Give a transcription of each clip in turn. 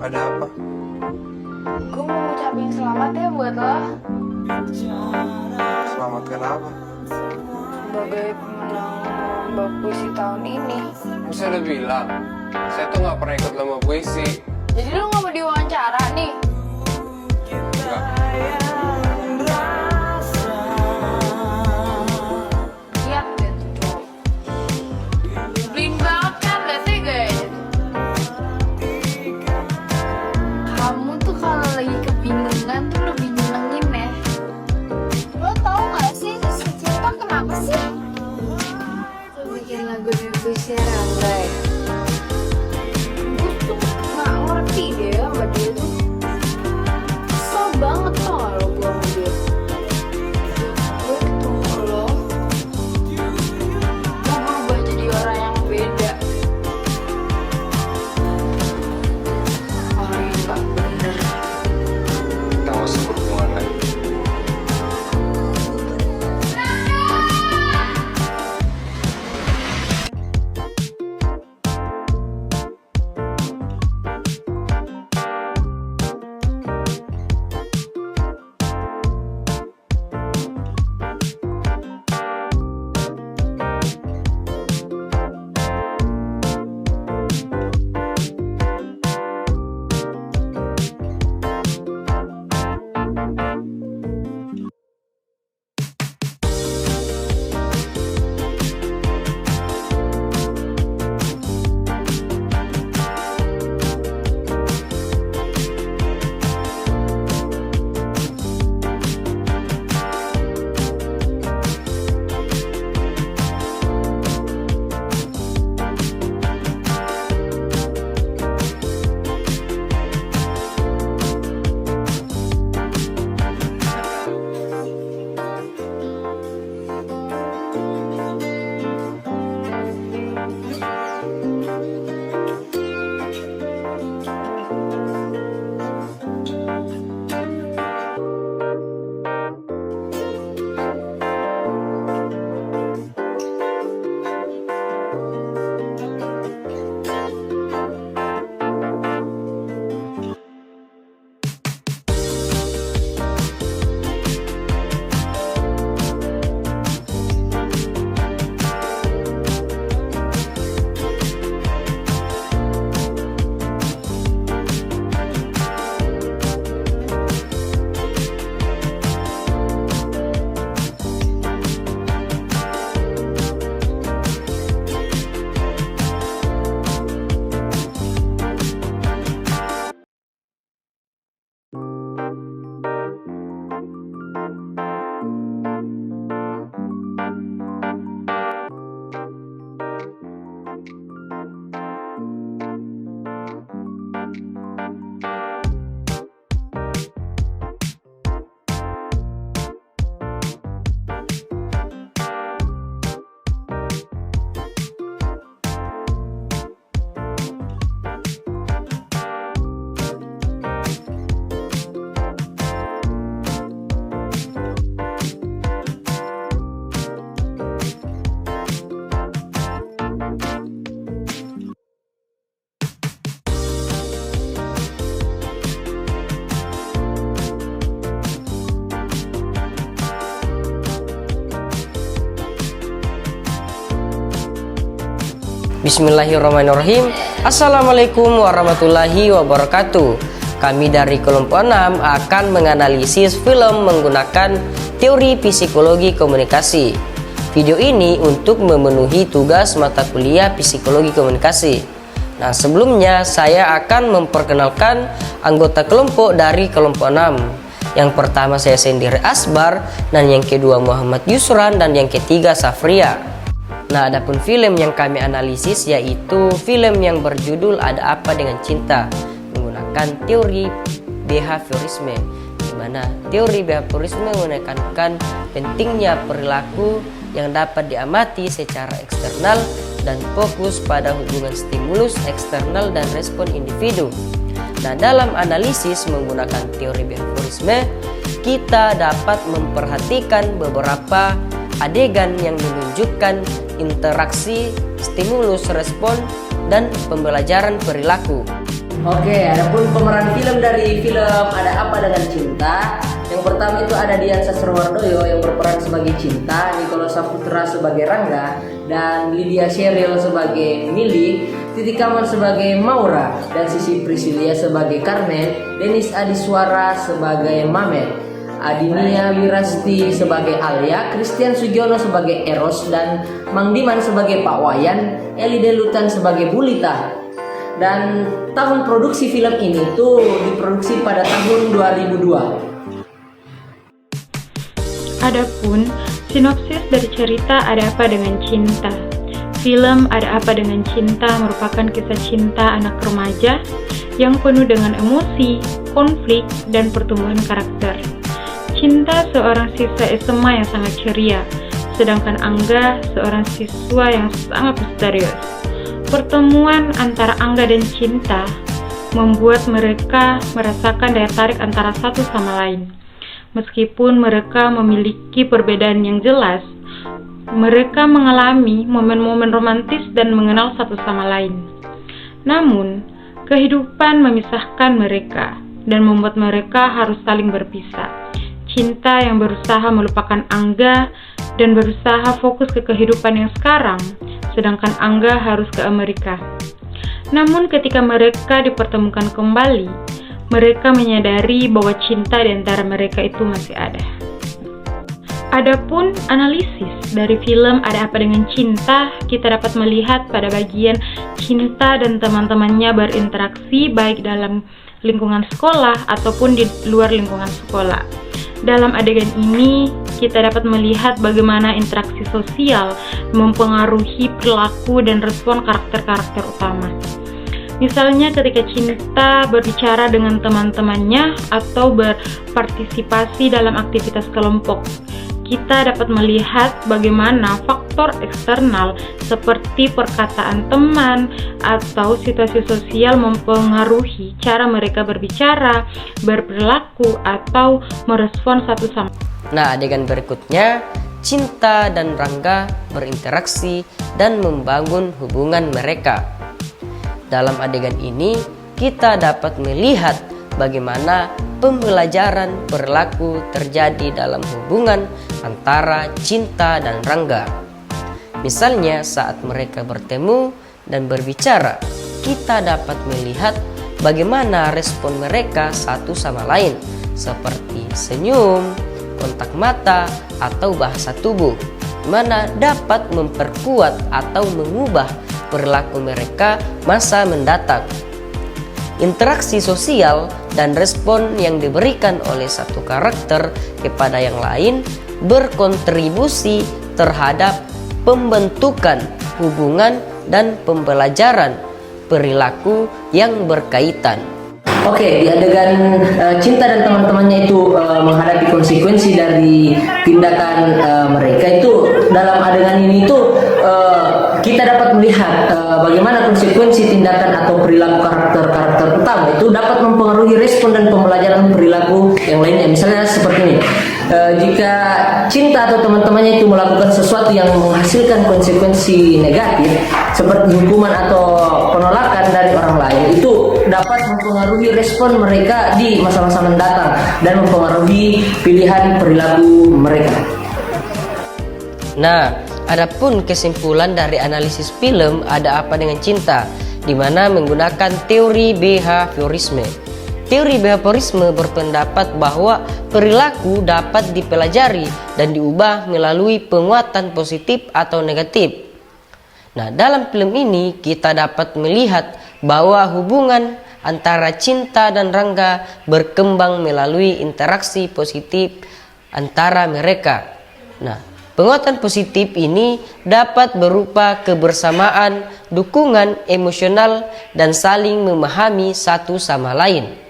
Ada apa? Gue mau ngucapin selamat ya buat lo Selamat kenapa? sebagai pemenang lomba puisi tahun ini. Bisa udah bilang, saya tuh nggak pernah ikut lomba puisi. Jadi lo gak mau diwawancara nih? Enggak. Lihat deh tuh cowok. Nyebelin banget kan, gak tega ya? Kamu tuh kalau lagi kebingungan tuh lebih nyenengin ya. Lo tau gak sih si Cinta kenapa sih? Tuh bikin lagu dari puisi Rangga ya. Gue tuh gak ngerti deh sama dia tuh. Kesel banget tau gak lo gue sama dia. Gue ketemu lo, gue berubah jadi orang yang beda. Orang yang gak bener. Kita nggak usah berhubungan lagi. Bismillahirrahmanirrahim. Assalamualaikum warahmatullahi wabarakatuh. Kami dari kelompok 6 akan menganalisis film menggunakan teori psikologi komunikasi. Video ini untuk memenuhi tugas mata kuliah psikologi komunikasi. Nah, sebelumnya saya akan memperkenalkan anggota kelompok dari kelompok 6. Yang pertama saya sendiri Asbar, dan yang kedua Muhammad Yusran, dan yang ketiga Safria. Nah, adapun film yang kami analisis yaitu film yang berjudul Ada Apa Dengan Cinta, menggunakan teori behaviorisme, di mana teori behaviorisme menekankan pentingnya perilaku yang dapat diamati secara eksternal dan fokus pada hubungan stimulus eksternal dan respon individu. Nah, dalam analisis menggunakan teori behaviorisme, kita dapat memperhatikan beberapa adegan yang menunjukkan interaksi, stimulus, respon, dan pembelajaran perilaku. Oke, adapun pemeran film dari film Ada Apa Dengan Cinta, yang pertama itu ada Dian Sastrowardoyo yang berperan sebagai Cinta, Nicholas Saputra sebagai Rangga, dan Lydia Sheryl sebagai Milly, Titi Kamal sebagai Maura, dan Sisi Priscilia sebagai Carmen, Denis Adiswara sebagai Mamet, Adinia Wirasti sebagai Alia, Christian Sugiono sebagai Eros, dan Mang Diman sebagai Pak Wayan, Eli Delutan sebagai Bulita. Dan tahun produksi film ini tuh diproduksi pada tahun 2002. Adapun sinopsis dari cerita Ada Apa Dengan Cinta. Film Ada Apa Dengan Cinta merupakan kisah cinta anak remaja yang penuh dengan emosi, konflik, dan pertumbuhan karakter. Cinta seorang siswa SMA yang sangat ceria, sedangkan Angga seorang siswa yang sangat misterius. Pertemuan antara Angga dan Cinta membuat mereka merasakan daya tarik antara satu sama lain. Meskipun mereka memiliki perbedaan yang jelas, mereka mengalami momen-momen romantis dan mengenal satu sama lain. Namun, kehidupan memisahkan mereka dan membuat mereka harus saling berpisah. Cinta yang berusaha melupakan Angga dan berusaha fokus ke kehidupan yang sekarang, sedangkan Angga harus ke Amerika. Namun ketika mereka dipertemukan kembali, mereka menyadari bahwa cinta di antara mereka itu masih ada. Adapun analisis dari film Ada Apa Dengan Cinta, kita dapat melihat pada bagian Cinta dan teman-temannya berinteraksi baik dalam lingkungan sekolah ataupun di luar lingkungan sekolah. Dalam adegan ini, kita dapat melihat bagaimana interaksi sosial mempengaruhi perilaku dan respon karakter-karakter utama. Misalnya ketika Cinta berbicara dengan teman-temannya atau berpartisipasi dalam aktivitas kelompok, kita dapat melihat bagaimana faktor eksternal seperti perkataan teman atau situasi sosial mempengaruhi cara mereka berbicara, berperilaku, atau merespon satu sama lain. Nah, adegan berikutnya, Cinta dan Rangga berinteraksi dan membangun hubungan mereka. Dalam adegan ini, kita dapat melihat bagaimana pembelajaran perilaku terjadi dalam hubungan antara Cinta dan Rangga. Misalnya saat mereka bertemu dan berbicara, kita dapat melihat bagaimana respon mereka satu sama lain, seperti senyum, kontak mata, atau bahasa tubuh, mana dapat memperkuat atau mengubah perilaku mereka masa mendatang. Interaksi sosial dan respon yang diberikan oleh satu karakter kepada yang lain berkontribusi terhadap pembentukan hubungan dan pembelajaran perilaku yang berkaitan. Oke, di adegan Cinta dan teman-temannya itu menghadapi konsekuensi dari tindakan mereka itu, dalam adegan ini itu kita dapat melihat bagaimana konsekuensi tindakan atau perilaku karakter-karakter utama itu dapat mempengaruhi respon dan pembelajaran perilaku yang lainnya. Misalnya seperti ini, jika Cinta atau teman-temannya itu melakukan sesuatu yang menghasilkan konsekuensi negatif seperti hukuman atau penolakan dari orang lain, itu dapat mempengaruhi respon mereka di masa-masa mendatang dan mempengaruhi pilihan perilaku mereka. Nah, adapun kesimpulan dari analisis film Ada Apa Dengan Cinta, di mana menggunakan teori behaviorisme. Teori behaviorisme berpendapat bahwa perilaku dapat dipelajari dan diubah melalui penguatan positif atau negatif. Nah, dalam film ini kita dapat melihat bahwa hubungan antara Cinta dan Rangga berkembang melalui interaksi positif antara mereka. Nah, penguatan positif ini dapat berupa kebersamaan, dukungan emosional, dan saling memahami satu sama lain.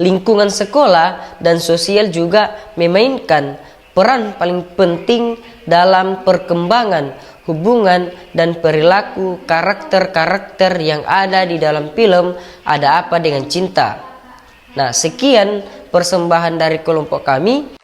Lingkungan sekolah dan sosial juga memainkan peran paling penting dalam perkembangan hubungan dan perilaku karakter-karakter yang ada di dalam film Ada Apa Dengan Cinta. Nah, sekian persembahan dari kelompok kami.